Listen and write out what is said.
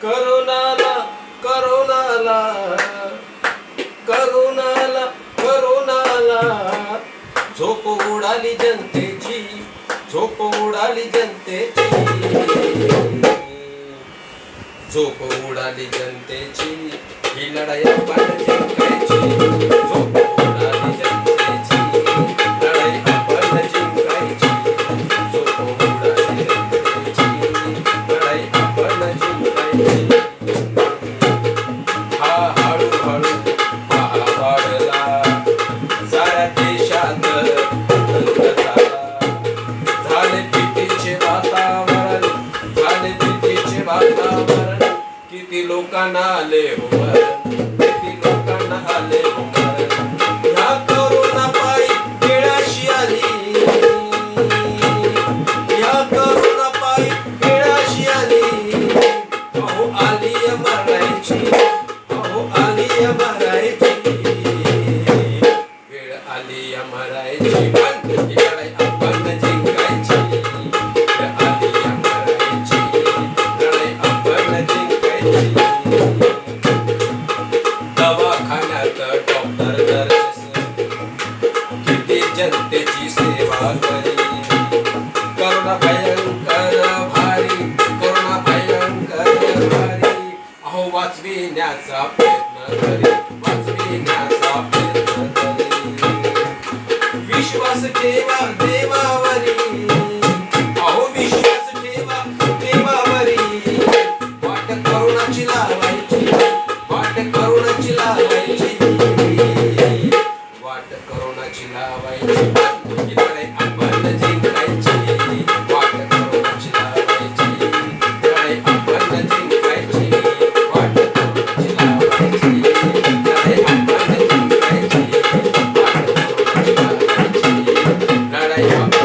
करोनाला करोनाला करोनाला करोनाला झोप उडाली जनतेची, झोप उडाली जनतेची, झोप उडाली जनतेची, ही लढाई आपण जिंकायची. झोप उडाली जनतेची, लढाई आपण जिंकायची. झोप उडाली जनतेची, लढाई आपण जिंकायची. हा हळूहळू हा वाढला साऱ्या देशात आतंक झाला. झाले भीतीचे वातावरण, झाले भीतीचे वातावरण. किती लोकांना आले हो मरण, किती लोकांना आले हो मरण. ह्या करोना पायी वेळ अशी आली, ह्या करोना पायी वेळ अशी आली. अहो आली मरायची, अहो आली मरायची, वेळ आली मरायची. पण ही लढाई आपण जिंकायची. वेळ आली मरायची, लढाई आपण जिंकायची. दवाखान्यात डॉक्टर नर्स किती जनतेची सेवा करी. करोना भयंकर भारी, करोना भयंकर भारी. अहो वाचविण्याचा प्रयत्न करी, वाचविण्याचा प्रयत्न करी. विश्वास ठेवा देवावरी, अहो विश्वास ठेवा देवावरी. वाट करोनाची लावायची, वाट करोनाची लावायची, वाट करोनाची लावायची. ही लढाई आपण जिंकायची. वाट करोनाची लावायची, लढाई आपण जिंकायची. वाट करोनाची लावायची, लढाई आपण जिंकायची. वाट करोनाची लावायची, लढाई आपण